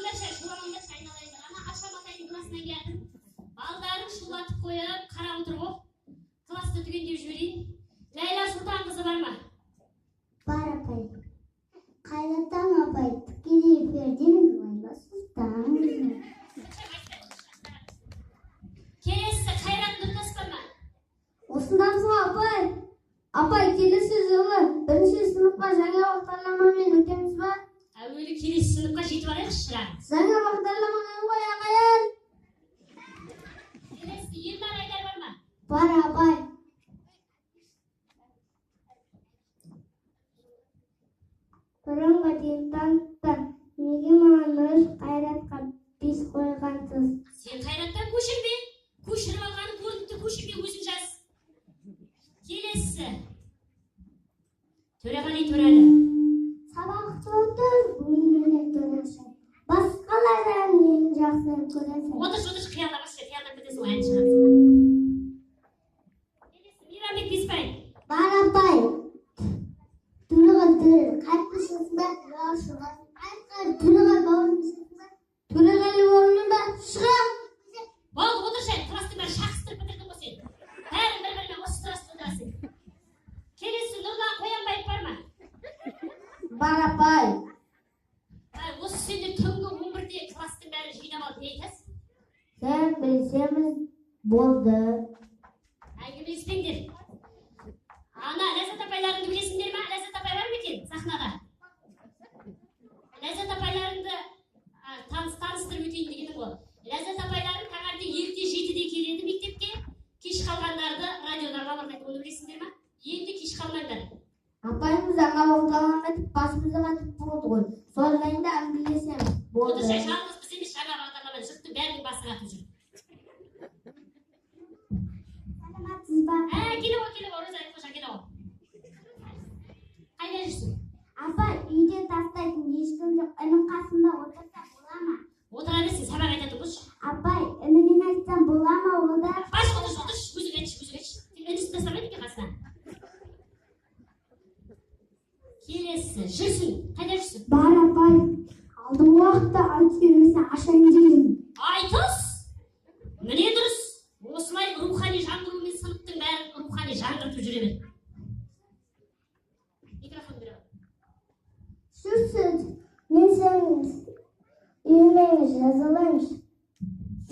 Odaşa şuramında çaynalaydı. Ama aşağı batayın klasına geldim. Baldarın şulatıp koyup kara oturup klasta tügende jürin. Leyla Sultan kızı var mı? Var apay. Kayrattan apay. Gidip verdiğimiz Leyla Sultan. Kelesi Kayrat Nurkas var mı? Osundan sonra apay. Apay kelesi yılı. Birinci sınıfta жаңа бағдарламамен өтеміз ба? Öyle kilisi sınıfka жетip var ya şıra. Жаңа бағдарламамен ғой ағайын. Kelesi Yılmar Aydar var mı? Бар апай. Бұрынғы диктанттан неге маған өз қайратқа бес қойғансыз? Sen Kayrat'tan көшірме. Көшіріп алғанын көрінді көшірме өзің жаз. Келесі. Төреғали Төрәлі. Сабақты отыр, бөлмеде көресің. Басқалардан ең жақсы көресің. Отыр қиялдамашы, қиялдап кетесің ән шығарсың. Келесі Мейрамбек Беспай. Бар апай. Түріға түрі, қайтпышысында шыға. Түріға бауырмысында. Төреғали орнында шыға. Болды, отыршы, кластың бәрі шақыстырып бітірдің ғой сен. Бәрін бір-бірімен осы тұрасып отырасың. Келесі Нұрлан Қоянбаев бар ма? Бар апай. Осы сендер түнгі 11-де кластың бәрі жинап алып не айтасың? Сен білсеміз болды. Әңгімелеспеңдер. Ана Ләззат апайларыңды білесіңдер ма? Ләззат апай бар ма екен сахнада? Ләззат апайларыңды таныстырып өтейін дегенім ғой. Ләззат апайларың таңертең ерте 7-де келеді мектепке. Кеш қалғандарды радиодан хабарлайды. Оны білесіңдер ма? Енді кеш қалмаңдар. Апайымыз жаңа бағдарламаға айтып басымызға қатып болды ғой. Сол жайында әңгімелесеміз. Болды. Отыршы, жалғыз біз емес жаңа бағдарламадан жұрттың бәрінің басы қатып жүр. Саламатсыз ба? Келіп о, Роза Айтқожа, келіп о. Қайда жүрсің? Апай, үйде тастайтын ешкім жоқ. Інім қасында отырса бола ма? Отыра берсін, сабақ айтатын қойшы. Апай, інімен айтсам бола ма ода? Отыршы, өзің айтшы. Інісін тастамайды екен қасына. Келесі, жүрсің, қайда жүрсің? Бар апай, алдыңғы уақытта айтып бермесе ашайын деймін. Айтыс! Міне дұрыс. Осылай рухани жаңғырумен сыныптың бәрін рухани жаңғыртып жүре бер. Микрофон беріп. Жүрсіз, мен сеніңіз, үйімеңіз жазылыңыз.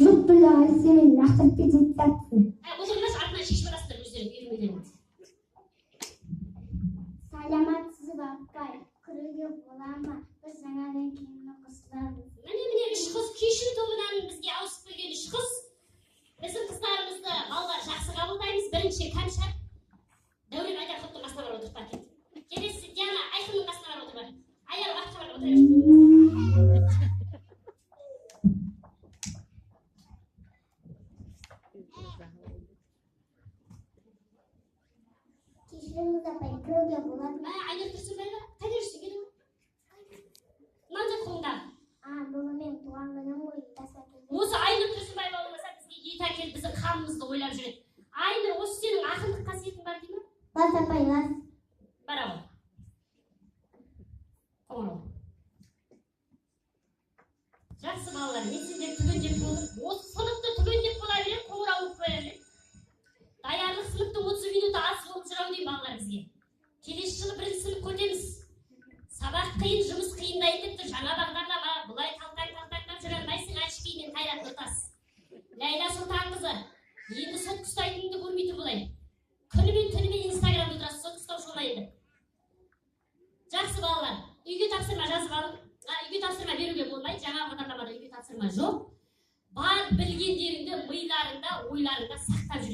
Жұп білі айсымен лақтырып кететін сәтсін. Отырмаш, артынан шешіп арасындар өздерің үйірмелеріңіз. Саламатсыз ба апай, кіруге бола ма? Біз жаңадан келген қыздармыз. Міне, үш қыз кешью тобынан бізге ауысып келген үш қыз. Біздің қыздарымызды балалар жақсы қабылдаймыз. Бірінші Кәмшат, Дәурен Айдарқұттың қасына барып отырып кетті. Келесі Диана Айқынның қасына барып отырып. Аяр уақытқа барып отыра берші. Кешіріңіз апай, кіруге болады ма? Айдар Тұрсынбаева, қайда жүрсің? Келдің бе? Мына жақ қолыңдағы. Бұл мен туған күнім ғой, таса келген. Осы Айнұр Тұрсынбаева болмаса бізге ет әкеліп біздің қамымызды ойлап жүреді. Айнұр, осы сенің ақындық қасиетің бар деймін? Бас апай, бас. Бар ау. Қоңырау. Жақсы балалар, мен сендер түгендеп болдым. Осы сыныпты түгендеп бола берем, қоңырау болып қоя берем. Даярлық сыныпты 30 минут аз болып жүрау деймін балалар бізге. Келесі жылы бірінші сынып көтеміз. Сабақ қиын, жұмыс қиындайын деп тұр. Жаңа бағдарлама, бұлай талтаңдап жүре алмайсың, әшкеймен Қайрат Нұртас. Ләйла Сұлтан қызы, енді сотқа ұстайтыныңды көрмей тұр бұлай. Күнімен инстаграмда отырасыз, сотқа ұстаушы бола енді. Жақсы балалар, үйге тапсырма жазып алып, үйге тапсырма беруге болмайды, жаңа бағдарламада үйге тапсырма жоқ. Бар білгендеріңді миларыңда, ойларыңда сақтап жүр.